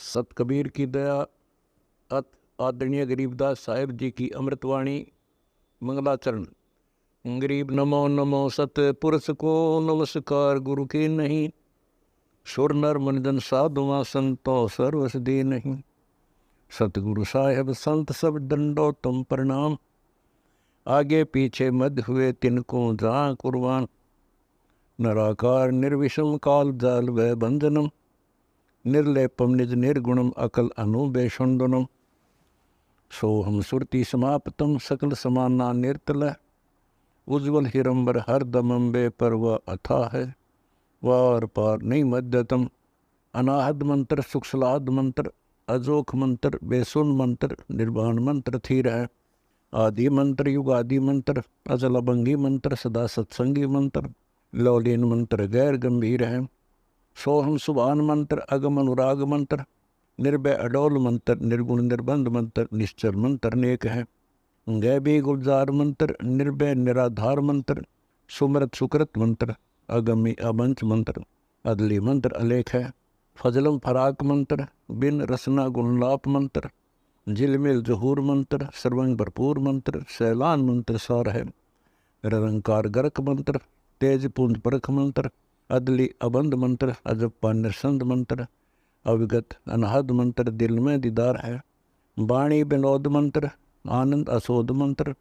सत कबीर की दया अत आदरणीय गरीबदास साहिब जी की अमृतवाणी मंगलाचरण। गरीब नमो नमो सत पुरुष को नमस्कार गुरु की नहीं, सुर नर मनजन साधुआ संतो सर्वस दी नहीं। सतगुरु साहेब संत सब दंडो तुम प्रणाम, आगे पीछे मध्य हुए तिनको जहाँ कुर्बान। नराकार निर्विषम काल जाल व बंधनम, निर्लेपम निज निर्गुणम अकल अनुबेषुंडनम। सोहम सुरति समाप्तम सकल समाना निर्तल, उज्ज्वल हिरंबर हर दमम बे पर वह अथा है। वार पार नहीं मध्यतम, अनाहद मंत्र सुखसलाद मंत्र, अजोख मंत्र बेसुन मंत्र, निर्वाण मंत्र थीर है। आदि मंत्र युगादि मंत्र, अजल अभंगी मंत्र, सदा सत्संगी मंत्र, लौलीन मंत्र गैर गंभीर है। सोहम सुभान मंत्र, अगम अनुराग मंत्र, निर्भय अडोल मंत्र, निर्गुण निर्बंध मंत्र, निश्चल मंत्र नेक है। गैबी गुलजार मंत्र, निर्भय निराधार मंत्र, सुमृत सुकृत मंत्र, अगमी अबंच मंत्र, अदली मंत्र अलेख है। फजलम फराक मंत्र, बिन रसना गुणलाप मंत्र, झिलमिल जहूर मंत्र, सर्वंग भरपूर मंत्र, सैलान मंत्र सार है। निरंकार गर्क मंत्र, तेज पुंज परख मंत्र, अदली अबंध मंत्र, अजप्पा निरसंद मंत्र, अविगत अनहद मंत्र, दिल में दीदार है। वाणी विनोद मंत्र, आनंद असोद मंत्र,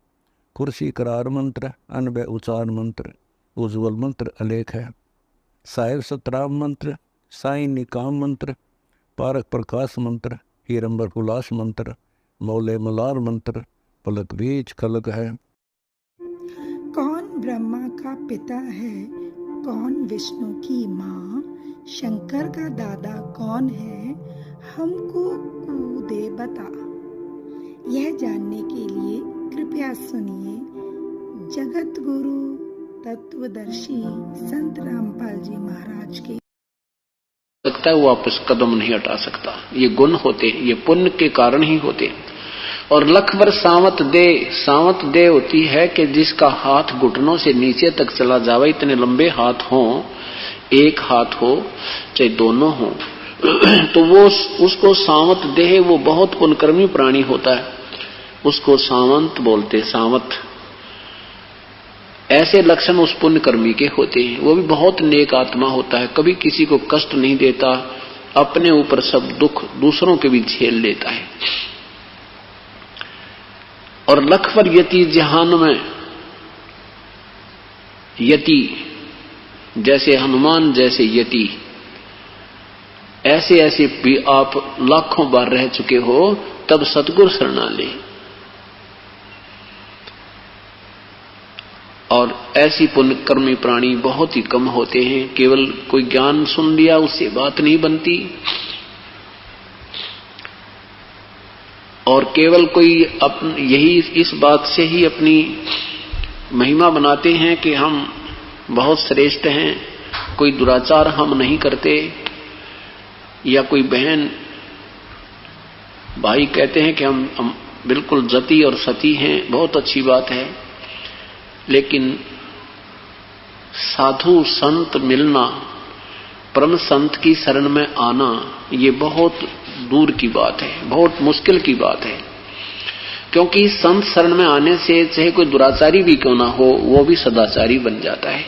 कुर्सी करार मंत्र, अनबय उचार मंत्र, उज्ज्वल मंत्र अलेख है। साहिब सतराम मंत्र, साईं निकाम मंत्र, पारक प्रकाश मंत्र, हीरंबर पुलास मंत्र, मौले मलार मंत्र, पलक बीच खलक है। कौन ब्रह्मा का पिता है, कौन विष्णु की माँ, शंकर का दादा कौन है, हमको कूदे बता। यह जानने के लिए कृपया सुनिए जगत गुरु तत्वदर्शी संत रामपाल जी महाराज के। लगता है वो वापस कदम नहीं हटा सकता। ये गुण होते, ये पुण्य के कारण ही होते। और लख भर सावत दे होती है कि जिसका हाथ घुटनों से नीचे तक चला जावे। इतने लंबे हाथ हो, एक हाथ हो चाहे दोनों हो, तो वो उसको सावत देह, वो बहुत पुण्यकर्मी प्राणी होता है, उसको सावंत बोलते। सावत ऐसे लक्षण उस पुण्यकर्मी के होते हैं। वो भी बहुत नेक आत्मा होता है, कभी किसी को कष्ट नहीं देता, अपने ऊपर सब दुख दूसरों के भी झेल लेता है। और लखवर यति जहान में यति, जैसे हनुमान जैसे यति, ऐसे ऐसे भी आप लाखों बार रह चुके हो, तब सतगुरु शरणा ले। और ऐसी पुण्यकर्मी प्राणी बहुत ही कम होते हैं। केवल कोई ज्ञान सुन लिया उससे बात नहीं बनती, और केवल कोई यही इस बात से ही अपनी महिमा बनाते हैं कि हम बहुत श्रेष्ठ हैं, कोई दुराचार हम नहीं करते, या कोई बहन भाई कहते हैं कि हम बिल्कुल जति और सती हैं। बहुत अच्छी बात है, लेकिन साधु संत मिलना, परम संत की शरण में आना, ये बहुत दूर की बात है, बहुत मुश्किल की बात है। क्योंकि संत शरण में आने से चाहे कोई दुराचारी भी क्यों ना हो, वो भी सदाचारी बन जाता है।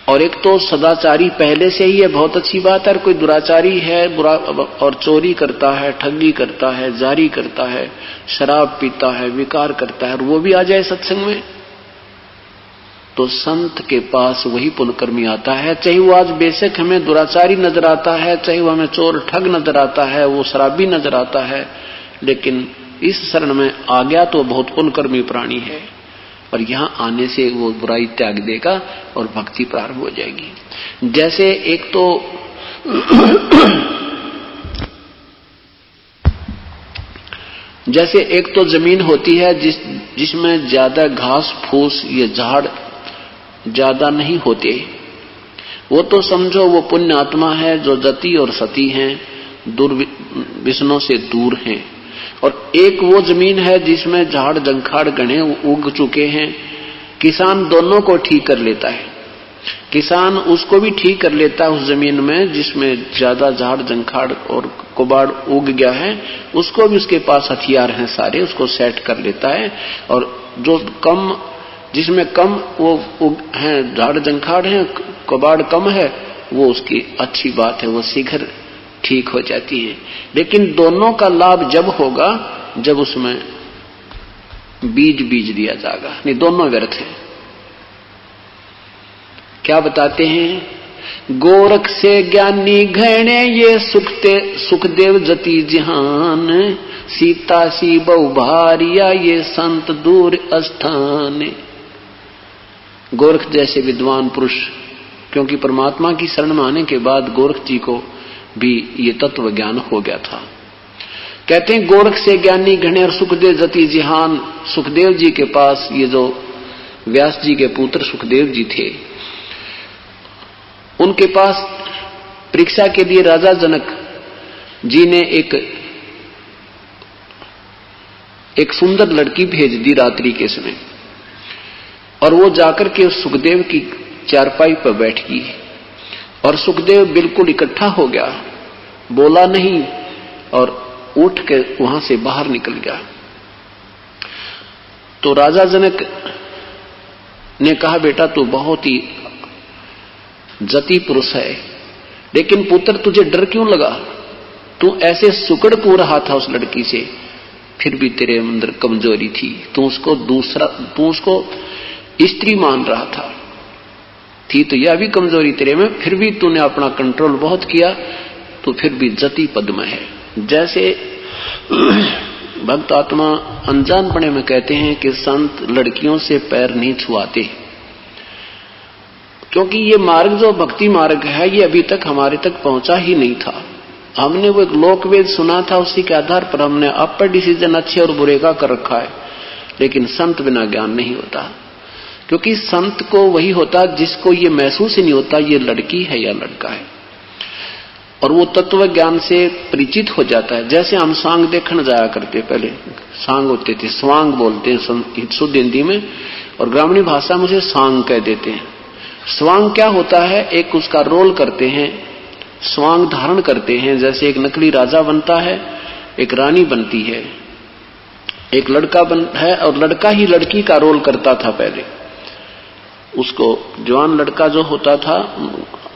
और एक तो सदाचारी पहले से ही है, बहुत अच्छी बात है। और कोई दुराचारी है, बुरा और चोरी करता है, ठगी करता है, जारी करता है, शराब पीता है, विकार करता है, और वो भी आ जाए सत्संग में, तो संत के पास वही पुण्यकर्मी आता है। चाहे वो आज बेशक हमें दुराचारी नजर आता है, चाहे वो हमें चोर ठग नजर आता है, वो शराबी नजर आता है, लेकिन इस शरण में आ गया तो बहुत पुण्यकर्मी प्राणी है। और यहां आने से वो बुराई त्याग देगा और भक्ति प्रारंभ हो जाएगी। जैसे एक तो जमीन होती है जिसमें ज्यादा घास फूस या झाड़ ज्यादा नहीं होते, वो तो समझो वो पुण्य आत्मा है जो जति और सती हैं, दुर्व्यसनों से दूर हैं। और एक वो जमीन है जिसमें झाड़ जंखाड़ घने उग चुके हैं, किसान दोनों को ठीक कर लेता है। किसान उसको भी ठीक कर लेता है, उस जमीन में जिसमें ज्यादा झाड़ जंखाड़ और कुबाड़ उग गया है, उसको भी उसके पास हथियार हैं सारे, उसको सेट कर लेता है। और जो कम, जिसमें कम वो हैं, झाड़ जंखाड़ है, कुबाड़ कम है, वो उसकी अच्छी बात है, वो शीघ्र ठीक हो जाती है। लेकिन दोनों का लाभ जब होगा जब उसमें बीज दिया जाएगा, नहीं दोनों व्यर्थ है। क्या बताते हैं? गोरख से ज्ञानी घने ये सुखदेव जति जहान, सीता सी बहु भारिया ये संत दूर स्थान। गोरख जैसे विद्वान पुरुष, क्योंकि परमात्मा की शरण में आने के बाद गोरख जी को भी ये तत्व ज्ञान हो गया था। कहते हैं गोरख से ज्ञानी घने और सुखदेव जति जिहान। सुखदेव जी के पास, ये जो व्यास जी के पुत्र सुखदेव जी थे, उनके पास परीक्षा के लिए राजा जनक जी ने एक सुंदर लड़की भेज दी रात्रि के समय, और वो जाकर के सुखदेव की चारपाई पर बैठ गई। और सुखदेव बिल्कुल इकट्ठा हो गया, बोला नहीं और उठ के वहां से बाहर निकल गया। तो राजा जनक ने कहा, बेटा तू बहुत ही जति पुरुष है, लेकिन पुत्र तुझे डर क्यों लगा? तू ऐसे सुकड़ पू रहा था उस लड़की से, फिर भी तेरे अंदर कमजोरी थी, तू उसको स्त्री मान रहा था, थी तो यह भी कमजोरी तेरे में, फिर भी तूने अपना कंट्रोल बहुत किया, तो फिर भी जति पद में है। जैसे भक्त आत्मा अनजानपने में कहते हैं कि संत लड़कियों से पैर नहीं छुआते, क्योंकि ये मार्ग जो भक्ति मार्ग है ये अभी तक हमारे तक पहुंचा ही नहीं था। हमने वो एक लोकवेद सुना था, उसी के आधार पर हमने अपर डिसीजन अच्छे और बुरे का कर रखा है। लेकिन संत बिना ज्ञान नहीं होता, क्योंकि संत को वही होता जिसको ये महसूस ही नहीं होता ये लड़की है या लड़का है, और वो तत्व ज्ञान से परिचित हो जाता है। जैसे हम सांग देखने जाया करते, पहले सांग होते थे, स्वांग बोलते हैं शुद्ध हिंदी में, और ग्रामीण भाषा में उसे सांग कह देते हैं। स्वांग क्या होता है? एक उसका रोल करते हैं, स्वांग धारण करते हैं। जैसे एक नकली राजा बनता है, एक रानी बनती है, एक लड़का है, और लड़का ही लड़की का रोल करता था पहले। उसको जवान लड़का जो होता था,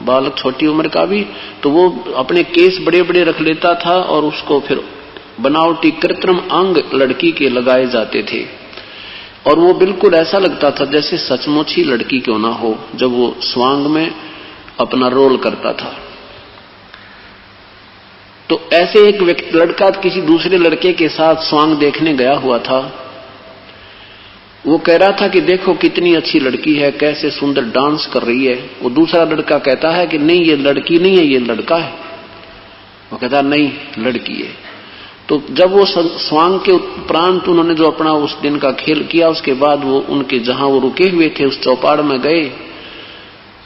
बालक छोटी उम्र का भी, तो वो अपने केस बड़े बड़े रख लेता था, और उसको फिर बनावटी कृत्रिम अंग लड़की के लगाए जाते थे, और वो बिल्कुल ऐसा लगता था जैसे सचमुच ही लड़की क्यों ना हो, जब वो स्वांग में अपना रोल करता था। तो ऐसे एक लड़का किसी दूसरे लड़के के साथ स्वांग देखने गया हुआ था। वो कह रहा था कि देखो कितनी अच्छी लड़की है, कैसे सुंदर डांस कर रही है। वो दूसरा लड़का कहता है कि नहीं ये लड़की नहीं है, ये लड़का है। वो कहता नहीं लड़की है। तो जब वो स्वांग के उपरांत उन्होंने जो अपना उस दिन का खेल किया, उसके बाद वो उनके जहां वो रुके हुए थे उस चौपाड़ में गए,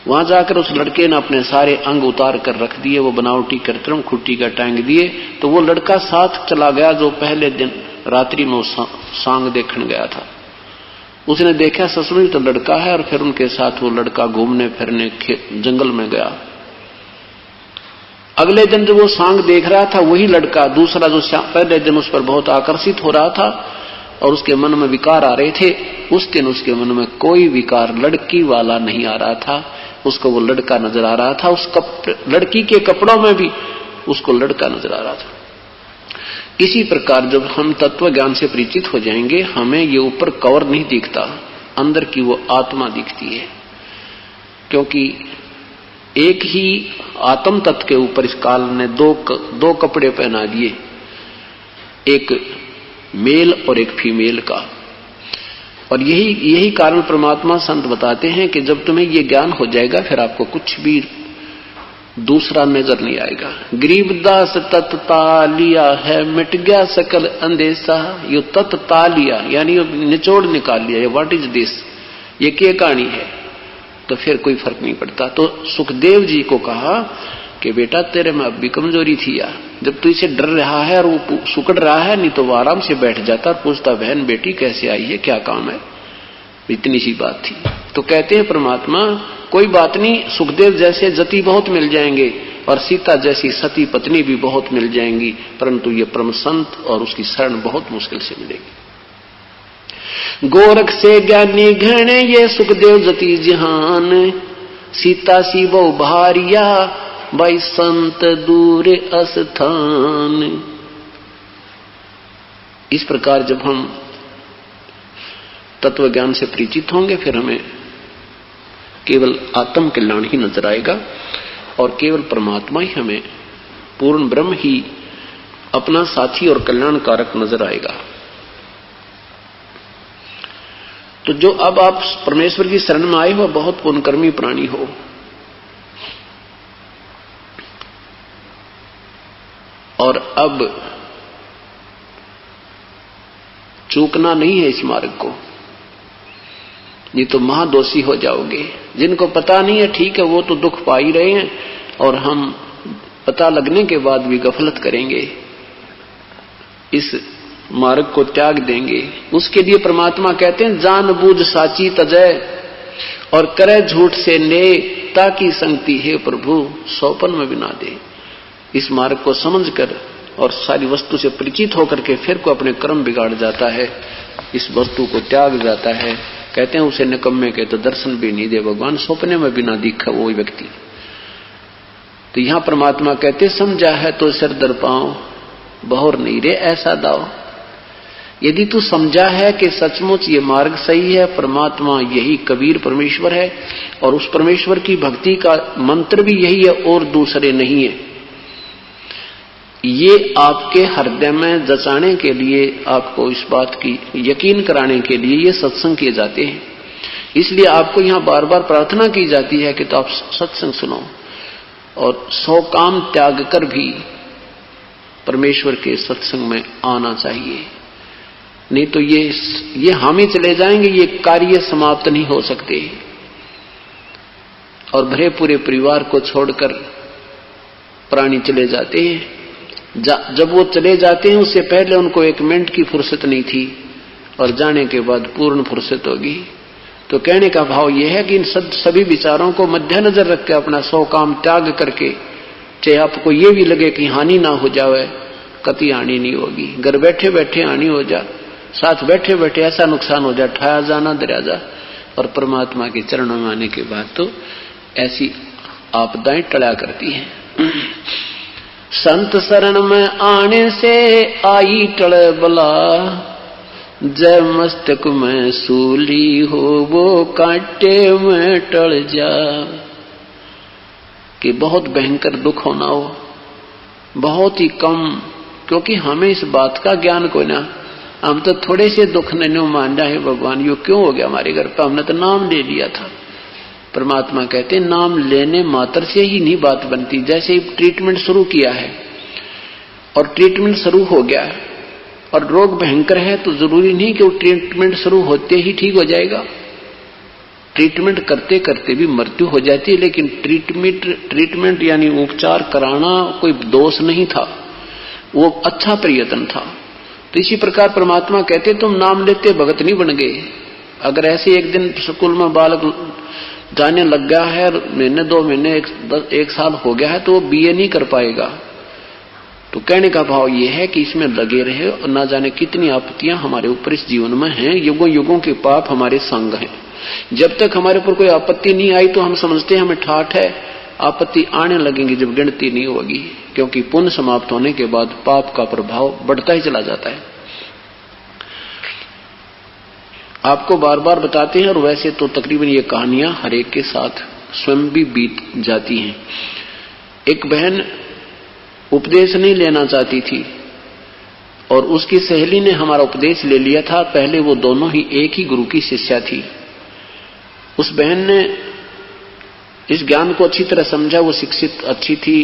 वहां जाकर उस लड़के ने अपने सारे अंग उतार कर रख दिए, वो बनावटी कृत्रिम खुट्टी का टांग दिए। तो वो लड़का साथ चला गया जो पहले दिन रात्रि में सांग देखने गया था। उसने देखा ससुरी तो लड़का है, और फिर उनके साथ वो लड़का घूमने फिरने जंगल में गया। अगले दिन जब वो सांग देख रहा था, वही लड़का दूसरा जो पहले दिन उस पर बहुत आकर्षित हो रहा था और उसके मन में विकार आ रहे थे, उस दिन उसके मन में कोई विकार लड़की वाला नहीं आ रहा था, उसको वो लड़का नजर आ रहा था। उस लड़की के कपड़ों में भी उसको लड़का नजर आ रहा था। इसी प्रकार जब हम तत्व ज्ञान से परिचित हो जाएंगे, हमें ये ऊपर कवर नहीं दिखता, अंदर की वो आत्मा दिखती है। क्योंकि एक ही आत्म तत्व के ऊपर इस काल ने दो कपड़े पहना दिए, एक मेल और एक फीमेल का। और यही कारण परमात्मा संत बताते हैं कि जब तुम्हें ये ज्ञान हो जाएगा, फिर आपको कुछ भी दूसरा नजर नहीं आएगा। गरीबदास तत्ता लिया है, मिट गया सकल अंदेशा। ये तत्ता लिया यानी निचोड़ निकाल लिया, ये व्हाट इज दिस, ये क्या कहानी है, तो फिर कोई फर्क नहीं पड़ता। तो सुखदेव जी को कहा कि बेटा तेरे में अब भी कमजोरी थी यार, जब तू इसे डर रहा है और वो सुकड़ रहा है, नहीं तो वो आराम से बैठ जाता और पूछता बहन बेटी कैसे आई है, क्या काम है, इतनी सी बात थी। तो कहते हैं परमात्मा कोई बात नहीं, सुखदेव जैसे जति बहुत मिल जाएंगे और सीता जैसी सती पत्नी भी बहुत मिल जाएंगी, परंतु ये परम संत और उसकी शरण बहुत मुश्किल से मिलेगी। गोरख से ज्ञानी घने ये सुखदेव जति जहान, सीता सी वो भारिया भाई संत दूर अस्थान। इस प्रकार जब हम तत्व ज्ञान से परिचित होंगे, फिर हमें केवल आत्म कल्याण ही नजर आएगा और केवल परमात्मा ही हमें, पूर्ण ब्रह्म ही अपना साथी और कल्याणकारक नजर आएगा। तो जो अब आप परमेश्वर की शरण में आए हो, बहुत पुण्यकर्मी प्राणी हो, और अब चूकना नहीं है इस मार्ग को, नहीं तो महादोषी हो जाओगे। जिनको पता नहीं है ठीक है, वो तो दुख पा ही रहे हैं, और हम पता लगने के बाद भी गफलत करेंगे, इस मार्ग को त्याग देंगे। उसके लिए परमात्मा कहते हैं जान बूझ साची तजय और करे झूठ से ने, ताकि संगति है प्रभु सौपन में बिना दे। इस मार्ग को समझकर और सारी वस्तु से परिचित होकर के फिर को अपने कर्म बिगाड़ जाता है, इस वस्तु को त्याग जाता है। कहते हैं उसे निकम्मे के तो दर्शन भी नहीं दे भगवान, सपने में भी ना दिखा वो व्यक्ति। तो यहां परमात्मा कहते समझा है तो सिर दर पाओ, बहुर नहीं रे ऐसा दाओ। यदि तू समझा है कि सचमुच ये मार्ग सही है, परमात्मा यही कबीर परमेश्वर है, और उस परमेश्वर की भक्ति का मंत्र भी यही है और दूसरे नहीं है, ये आपके हृदय में जचाने के लिए, आपको इस बात की यकीन कराने के लिए ये सत्संग किए जाते हैं। इसलिए आपको यहां बार बार प्रार्थना की जाती है कि तो आप सत्संग सुनो, और 100 काम त्याग कर भी परमेश्वर के सत्संग में आना चाहिए। नहीं तो ये हम ही चले जाएंगे, ये कार्य समाप्त नहीं हो सकते, और भरे पूरे परिवार को छोड़कर प्राणी चले जाते हैं। जब वो चले जाते हैं उससे पहले उनको 1 मिनट की फुर्सत नहीं थी, और जाने के बाद पूर्ण फुर्सत होगी। तो कहने का भाव यह है कि इन सभी विचारों को मद्देनजर रख के अपना 100 काम त्याग करके, चाहे आपको ये भी लगे कि हानि ना हो जाए, कति हानि नहीं होगी। घर बैठे बैठे हानि हो जा, साथ बैठे बैठे ऐसा नुकसान हो जाए, ठाया जाना दरिया जा, और परमात्मा के चरणों में आने के बाद तो ऐसी आपदाएं टला करती हैं। संत शरण में आने से आई टल बला, जय मस्तक में सूली हो वो कांटे में टल जा। कि बहुत भयंकर दुख होना हो, बहुत ही कम, क्योंकि हमें इस बात का ज्ञान कोई ना, हम तो थोड़े से दुख ने मान जाए भगवान यो क्यों हो गया हमारे घर पर, हमने तो नाम ले लिया था। परमात्मा कहते हैं नाम लेने मात्र से ही नहीं बात बनती। जैसे ही ट्रीटमेंट शुरू किया है और ट्रीटमेंट शुरू हो गया है और रोग भयंकर है, तो जरूरी नहीं कि वो ट्रीटमेंट शुरू होते ही ठीक हो जाएगा। ट्रीटमेंट करते करते भी मृत्यु हो जाती है, लेकिन ट्रीटमेंट यानी उपचार कराना कोई दोष नहीं था, वो अच्छा प्रयत्न था। तो इसी प्रकार परमात्मा कहते तुम नाम लेते भगत नहीं बन गए। अगर ऐसे एक दिन स्कूल में बालक जाने लग गया है, महीने 2 महीने 1 साल हो गया है, तो वो BA नहीं कर पाएगा। तो कहने का भाव ये है कि इसमें लगे रहे, और ना जाने कितनी आपत्तियां हमारे ऊपर इस जीवन में हैं, युगों युगों के पाप हमारे संग हैं। जब तक हमारे ऊपर कोई आपत्ति नहीं आई तो हम समझते हैं हमें ठाठ है, आपत्ति आने लगेंगी जब गिनती नहीं होगी, क्योंकि पुण्य समाप्त होने के बाद पाप का प्रभाव बढ़ता ही चला जाता है। आपको बार बार बताते हैं, और वैसे तो तकरीबन ये कहानियां हर एक के साथ स्वयं भी बीत जाती हैं। एक बहन उपदेश नहीं लेना चाहती थी, और उसकी सहेली ने हमारा उपदेश ले लिया था। पहले वो दोनों ही एक ही गुरु की शिष्या थी। उस बहन ने इस ज्ञान को अच्छी तरह समझा, वो शिक्षित अच्छी थी,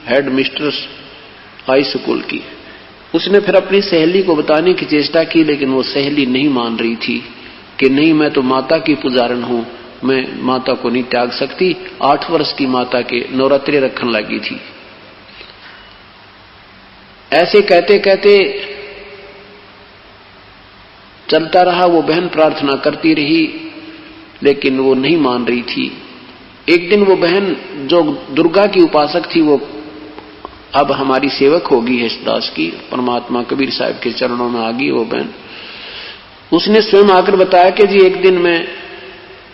हेड मिस्ट्रेस हाई स्कूल की। उसने फिर अपनी सहेली को बताने की चेष्टा की, लेकिन वो सहेली नहीं मान रही थी कि नहीं, मैं तो माता की पुजारन हूं, मैं माता को नहीं त्याग सकती। 8 वर्ष की माता के नवरात्रि रखने लगी थी। ऐसे कहते कहते चलता रहा। वो बहन प्रार्थना करती रही, लेकिन वो नहीं मान रही थी। एक दिन वो बहन जो दुर्गा की उपासक थी, वो अब हमारी सेवक होगी हर्षदास की, परमात्मा कबीर साहब के चरणों में आ गई वो बहन। उसने स्वयं आकर बताया कि जी एक दिन मैं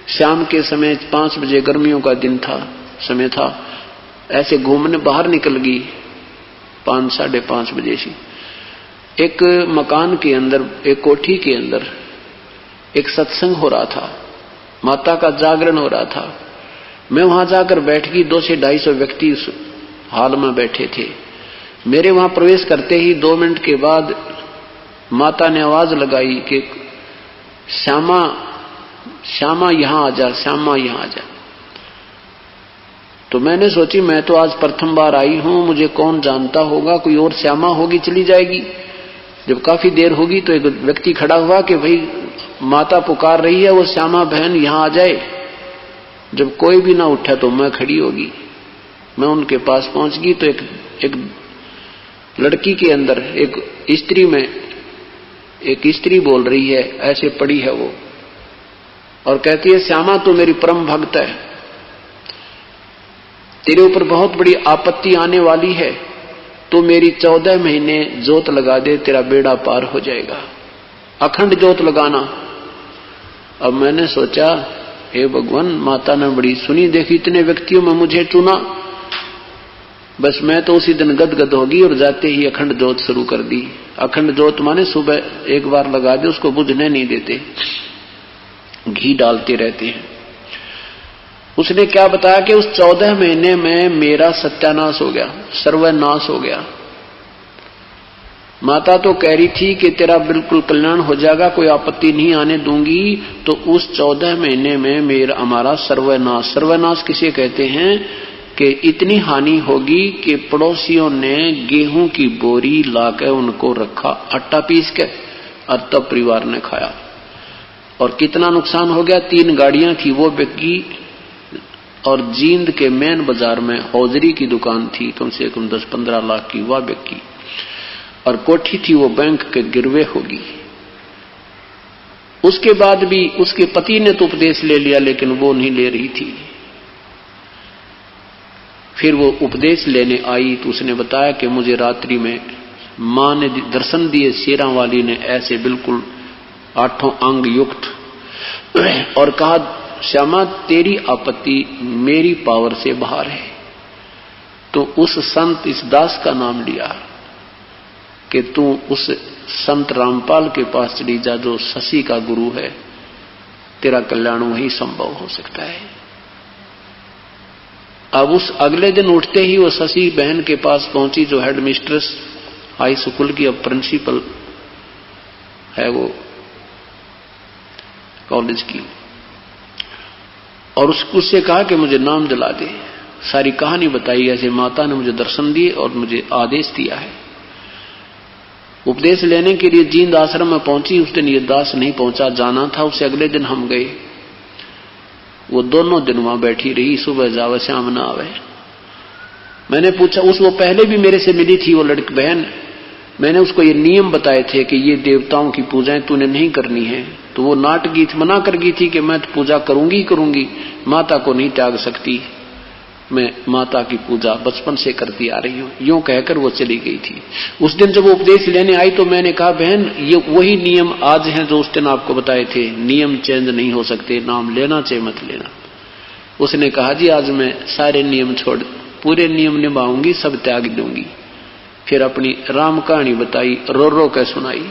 शाम के समय 5 बजे, गर्मियों का दिन था, समय था, ऐसे घूमने बाहर निकल गई 5, 5:30 बजे से। एक मकान के अंदर, एक कोठी के अंदर एक सत्संग हो रहा था, माता का जागरण हो रहा था। मैं वहां जाकर बैठ गई। 200 से 250 व्यक्ति उस हाल में बैठे थे। मेरे वहां प्रवेश करते ही 2 मिनट के बाद माता ने आवाज लगाई कि श्यामा, श्यामा यहां आ जा, श्यामा यहां आ जा। तो मैंने सोची मैं तो आज प्रथम बार आई हूं, मुझे कौन जानता होगा, कोई और श्यामा होगी चली जाएगी। जब काफी देर होगी तो एक व्यक्ति खड़ा हुआ कि भाई माता पुकार रही है, वो श्यामा बहन यहां आ जाए। जब कोई भी ना उठा तो मैं खड़ी होगी। मैं उनके पास पहुंच गई तो एक लड़की के अंदर, एक स्त्री में एक स्त्री बोल रही है, ऐसे पड़ी है वो, और कहती है श्यामा तू मेरी परम भक्त है, तेरे ऊपर बहुत बड़ी आपत्ति आने वाली है, तो मेरी 14 महीने जोत लगा दे, तेरा बेड़ा पार हो जाएगा, अखंड जोत लगाना। अब मैंने सोचा हे भगवान, माता ने बड़ी सुनी देखी, इतने व्यक्तियों में मुझे चुना, बस मैं तो उसी दिन गदगद होगी और जाते ही अखंड जोत शुरू कर दी। अखंड जोत माने सुबह एक बार लगा दे, उसको बुझने नहीं देते, घी डालते रहते हैं। उसने क्या बताया कि उस 14 महीने में मेरा सत्यानाश हो गया, सर्वनाश हो गया। माता तो कह रही थी कि तेरा बिल्कुल कल्याण हो जाएगा, कोई आपत्ति नहीं आने दूंगी। तो उस 14 महीने में मेरा हमारा सर्वनाश, सर्वनाश किसे कहते हैं कि इतनी हानि होगी कि पड़ोसियों ने गेहूं की बोरी लाकर उनको रखा, आटा पीस के, और तब परिवार ने खाया। और कितना नुकसान हो गया, 3 गाड़ियां थी वो बिक गई, और जींद के मेन बाजार में हौजरी की दुकान थी, कम से कम 10-15 लाख की, वह बिक गई। और कोठी थी वो बैंक के गिरवे होगी। उसके बाद भी उसके पति ने तो उपदेश ले लिया, लेकिन वो नहीं ले रही थी। फिर वो उपदेश लेने आई तो उसने बताया कि मुझे रात्रि में मां ने दर्शन दिए, शेरा वाली ने, ऐसे बिल्कुल 8 अंग युक्त, और कहा श्यामा तेरी आपत्ति मेरी पावर से बाहर है। तो उस संत इस दास का नाम लिया कि तू उस संत रामपाल के पास चली जा, जो शशि का गुरु है, तेरा कल्याण वही संभव हो सकता है। अब उस अगले दिन उठते ही वो शशि बहन के पास पहुंची, जो हेड मिस्ट्रेस हाई स्कूल की, अब प्रिंसिपल है वो कॉलेज की, और उससे कहा कि मुझे नाम दिला दे। सारी कहानी बताई, ऐसे माता ने मुझे दर्शन दिए और मुझे आदेश दिया है। उपदेश लेने के लिए जींद आश्रम में पहुंची। उस दिन ये दास नहीं पहुंचा, जाना था उसे, अगले दिन हम गए। वो दोनों दिन वहां बैठी रही, सुबह जावे शाम न आवे। मैंने पूछा, वो पहले भी मेरे से मिली थी वो लड़की बहन, मैंने उसको ये नियम बताए थे कि ये देवताओं की पूजाएं तूने नहीं करनी है। तो वो नाट गई थी, मना कर गई थी कि मैं तो पूजा करूंगी, माता को नहीं त्याग सकती, मैं माता की पूजा बचपन से करती आ रही हूं, यूं कहकर वो चली गई थी। उस दिन जब वो उपदेश लेने आई तो मैंने कहा बहन ये वही नियम आज हैं जो उस दिन आपको बताए थे, नियम चेंज नहीं हो सकते, नाम लेना चाहे मत लेना। उसने कहा जी आज मैं सारे नियम छोड़, पूरे नियम निभाऊंगी, सब त्याग दूंगी। फिर अपनी राम कहानी बताई, रो रो कर सुनाई।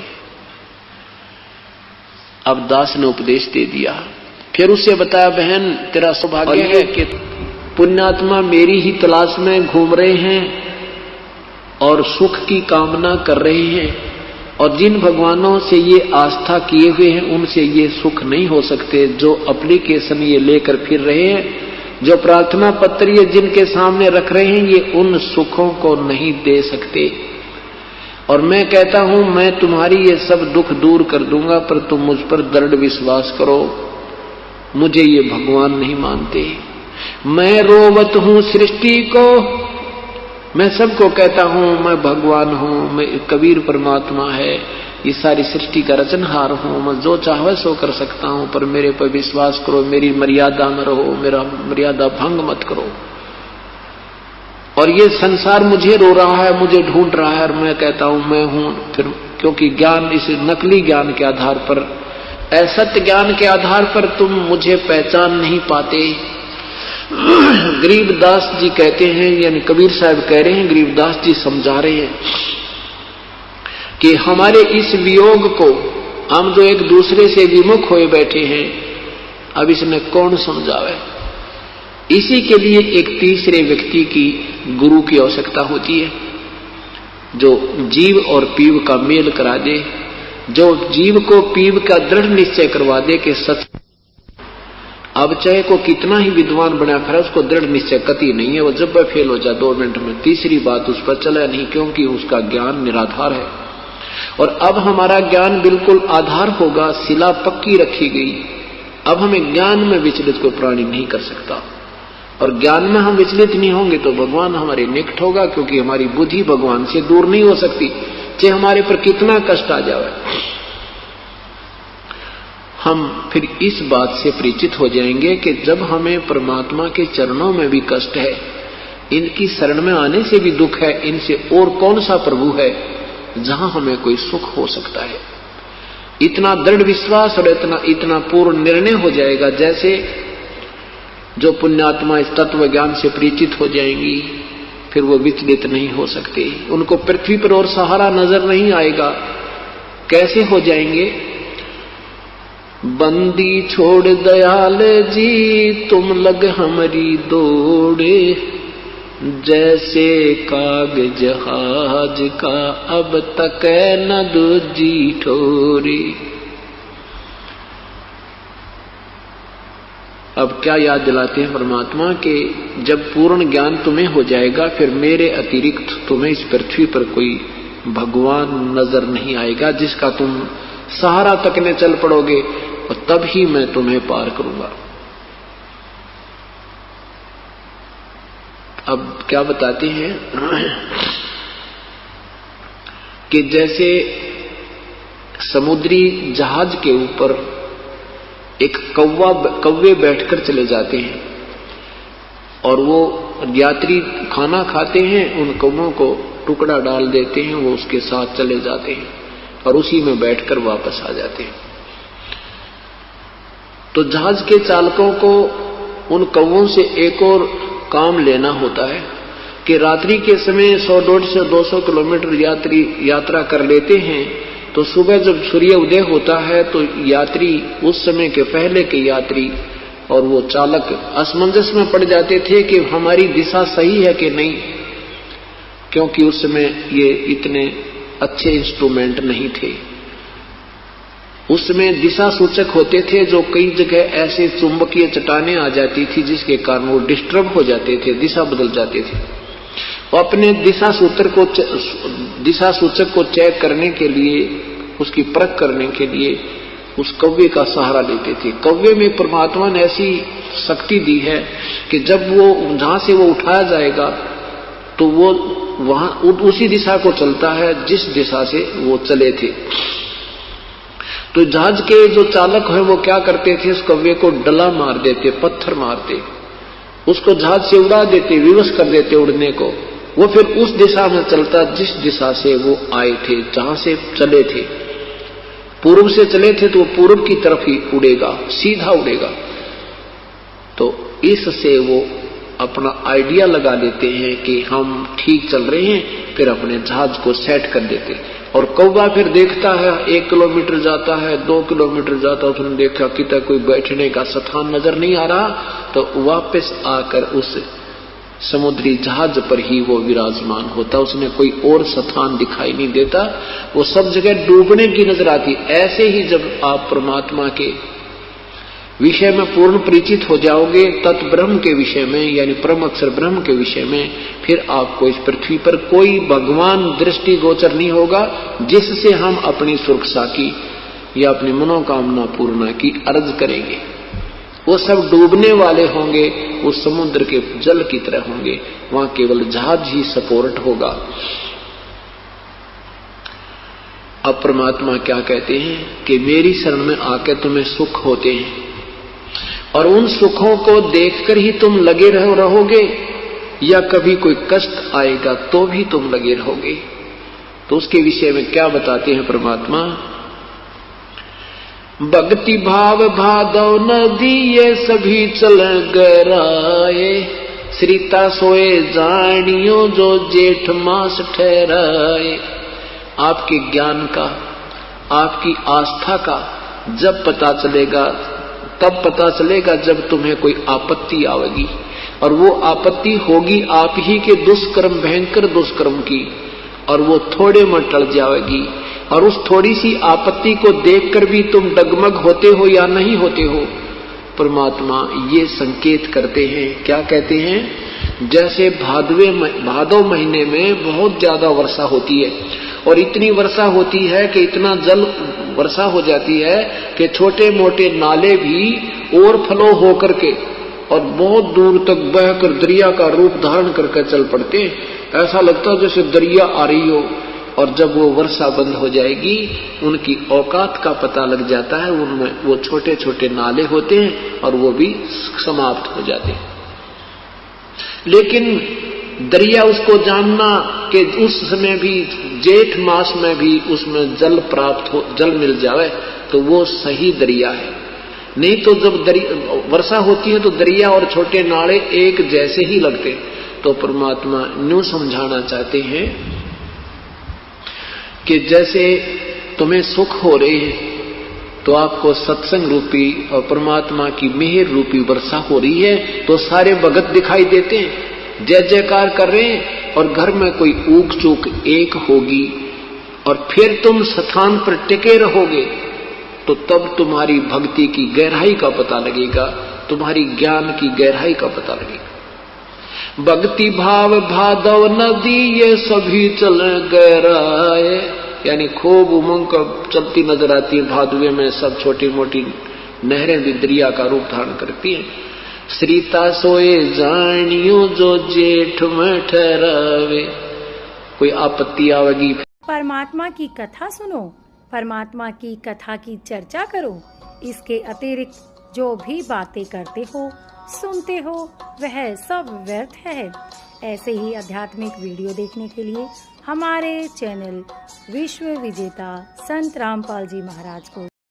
अब दास ने उपदेश दे दिया। फिर उससे बताया बहन तेरा सौभाग्य है कि पुण्यात्मा मेरी ही तलाश में घूम रहे हैं और सुख की कामना कर रहे हैं, और जिन भगवानों से ये आस्था किए हुए हैं उनसे ये सुख नहीं हो सकते। जो एप्लीकेशन ये लेकर फिर रहे हैं, जो प्रार्थना पत्र ये जिनके सामने रख रहे हैं, ये उन सुखों को नहीं दे सकते। और मैं कहता हूं मैं तुम्हारी ये सब दुख दूर कर दूंगा, पर तुम मुझ पर दृढ़ विश्वास करो। मुझे ये भगवान नहीं मानते। मैं रोवत हूं सृष्टि को, मैं सबको कहता हूं मैं भगवान हूं, मैं कबीर परमात्मा है, ये सारी सृष्टि का रचनहार हूं, मैं जो चाहे सो कर सकता हूं, पर मेरे पर विश्वास करो, मेरी मर्यादा में रहो, मेरा मर्यादा भंग मत करो। और ये संसार मुझे रो रहा है, मुझे ढूंढ रहा है, और मैं कहता हूं मैं हूं। फिर क्योंकि ज्ञान, इस नकली ज्ञान के आधार पर, असत्य ज्ञान के आधार पर तुम मुझे पहचान नहीं पाते। गरीबदास जी कहते हैं, यानी कबीर साहब कह रहे हैं, गरीबदास जी समझा रहे हैं कि हमारे इस वियोग को, हम जो एक दूसरे से विमुख हुए बैठे हैं, अब इसने कौन समझावे। इसी के लिए एक तीसरे व्यक्ति की, गुरु की आवश्यकता होती है, जो जीव और पीव का मेल करा दे, जो जीव को पीव का दृढ़ निश्चय करवा दे कि सच। अब चाहे को कितना ही विद्वान बना फिर उसको दृढ़ निश्चय कति नहीं है, वो जब वह फेल हो जाए 2 मिनट में, तीसरी बात उस पर चला नहीं, क्योंकि उसका ज्ञान निराधार है। और अब हमारा ज्ञान बिल्कुल आधार होगा, शिला पक्की रखी गई। अब हमें ज्ञान में विचलित कोई प्राणी नहीं कर सकता, और ज्ञान में हम विचलित नहीं होंगे तो भगवान हमारे निकट होगा, क्योंकि हमारी बुद्धि भगवान से दूर नहीं हो सकती, चाहे हमारे पर कितना कष्ट आ जाए। हम फिर इस बात से परिचित हो जाएंगे कि जब हमें परमात्मा के चरणों में भी कष्ट है, इनकी शरण में आने से भी दुख है, इनसे और कौन सा प्रभु है जहां हमें कोई सुख हो सकता है। इतना दृढ़ विश्वास और इतना पूर्ण निर्णय हो जाएगा, जैसे जो पुण्यात्मा इस तत्व ज्ञान से परिचित हो जाएंगी, फिर वो विचलित नहीं हो सकते, उनको पृथ्वी पर और सहारा नजर नहीं आएगा। कैसे हो जाएंगे? बंदी छोड़ दयाल जी, तुम लग हमारी दौड़े, जैसे काग जहाज का अब तक न दूजी ठोरे। अब क्या याद दिलाते हैं परमात्मा के, जब पूर्ण ज्ञान तुम्हें हो जाएगा, फिर मेरे अतिरिक्त तुम्हें इस पृथ्वी पर कोई भगवान नजर नहीं आएगा जिसका तुम सहारा तकने चल पड़ोगे, और तब ही मैं तुम्हें पार करूंगा। अब क्या बताते हैं कि जैसे समुद्री जहाज के ऊपर एक कौवे बैठकर चले जाते हैं, और वो यात्री खाना खाते हैं, उन कौवों को टुकड़ा डाल देते हैं, वो उसके साथ चले जाते हैं और उसी में बैठकर वापस आ जाते हैं। तो जहाज के चालकों को उन कौवों से एक और काम लेना होता है कि रात्रि के समय 100-150-200 किलोमीटर यात्रा कर लेते हैं, तो सुबह जब सूर्य उदय होता है तो यात्री, उस समय के पहले के यात्री और वो चालक असमंजस में पड़ जाते थे कि हमारी दिशा सही है कि नहीं, क्योंकि उस समय ये इतने अच्छे इंस्ट्रूमेंट नहीं थे। उसमें दिशा सूचक होते थे, जो कई जगह ऐसे चुंबकीय चट्टानें आ जाती थी जिसके कारण वो डिस्टर्ब हो जाते थे, दिशा बदल जाते थे। वो अपने दिशा सूचक को चेक करने के लिए, उसकी परख करने के लिए उस कौवे का सहारा लेते थे। कौवे में परमात्मा ने ऐसी शक्ति दी है कि जब वो जहां से वो उठाया जाएगा तो वो वहां उसी दिशा को चलता है जिस दिशा से वो चले थे। तो जहाज के जो चालक है वो क्या करते थे, उस कौवे को डला मार देते, पत्थर मारते, उसको जहाज से उड़ा देते, विवश कर देते उड़ने को। वो फिर उस दिशा में चलता जिस दिशा से वो आए थे, जहां से चले थे। पूर्व से चले थे तो वो पूर्व की तरफ ही उड़ेगा, सीधा उड़ेगा। तो इससे वो अपना आइडिया लगा लेते हैं कि हम ठीक चल रहे हैं, फिर अपने जहाज को सेट कर देते। और कौवा फिर देखता है, 1 किलोमीटर जाता है, 2 किलोमीटर जाता है, उसने देखा कि कोई बैठने का स्थान नजर नहीं आ रहा, तो वापस आकर उस समुद्री जहाज पर ही वो विराजमान होता, उसने कोई और स्थान दिखाई नहीं देता, वो सब जगह डूबने की नजर आती। ऐसे ही जब आप परमात्मा के विषय में पूर्ण परिचित हो जाओगे, तत् ब्रह्म के विषय में, यानी परम अक्षर ब्रह्म के विषय में, फिर आपको इस पृथ्वी पर कोई भगवान दृष्टि गोचर नहीं होगा जिससे हम अपनी सुरक्षा की या अपनी मनोकामना पूर्ण की अर्ज करेंगे। वो सब डूबने वाले होंगे, वो समुद्र के जल की तरह होंगे, वहां केवल जहाज ही सपोर्ट होगा। अब परमात्मा क्या कहते हैं कि मेरी शरण में आके तुम्हें सुख होते हैं और उन सुखों को देखकर ही तुम लगे रहोगे या कभी कोई कष्ट आएगा तो भी तुम लगे रहोगे। तो उसके विषय में क्या बताते हैं परमात्मा, भक्ति भाव भादव नदी ये सभी चल गराए, श्रीता सोए जानियो जो जेठ मास ठहराए। आपके ज्ञान का, आपकी आस्था का जब पता चलेगा, तब पता चलेगा जब तुम्हें कोई आपत्ति आवेगी, और वो आपत्ति होगी आप ही के दुष्कर्म, भयंकर दुष्कर्म की, और वो थोड़े में टल जाएगी। और उस थोड़ी सी आपत्ति को देखकर भी तुम डगमग होते हो या नहीं होते हो। परमात्मा ये संकेत करते हैं, क्या कहते हैं, जैसे भादव महीने में बहुत ज्यादा वर्षा होती है और इतनी वर्षा होती है कि इतना जल वर्षा हो जाती है कि छोटे मोटे नाले भी ओवरफ्लो होकर के और बहुत दूर तक बहकर दरिया का रूप धारण करके चल पड़ते हैं। ऐसा लगता है जैसे दरिया आ रही हो। और जब वो वर्षा बंद हो जाएगी, उनकी औकात का पता लग जाता है, उनमें वो छोटे छोटे नाले होते हैं और वो भी समाप्त हो जाते हैं। लेकिन दरिया उसको जानना कि उस समय भी, जेठ मास में भी उसमें जल प्राप्त हो, जल मिल जाए तो वो सही दरिया है। नहीं तो जब वर्षा होती है तो दरिया और छोटे नाले एक जैसे ही लगते। तो परमात्मा न्यू समझाना चाहते हैं कि जैसे तुम्हें सुख हो रहे हैं तो आपको सत्संग रूपी और परमात्मा की मेहर रूपी वर्षा हो रही है, तो सारे भगत दिखाई देते हैं, जय जयकार कर रहे हैं। और घर में कोई ऊक चूक एक होगी और फिर तुम स्थान पर टिके रहोगे तो तब तुम्हारी भक्ति की गहराई का पता लगेगा, तुम्हारी ज्ञान की गहराई का पता लगेगा। भक्ति भाव भादव नदी ये सभी चल गहराए, यानी खूब उमंग का चलती नजर आती है भादवे में। सब छोटी मोटी नहरें भी दरिया का रूप धारण करती हैं। श्रीता सोए जानियो जो जेठ में ठहरावे, कोई आपत्ति आवेगी। परमात्मा की कथा सुनो, परमात्मा की कथा की चर्चा करो। इसके अतिरिक्त जो भी बातें करते हो, सुनते हो, वह सब व्यर्थ है। ऐसे ही आध्यात्मिक वीडियो देखने के लिए हमारे चैनल विश्व विजेता संत रामपाल जी महाराज को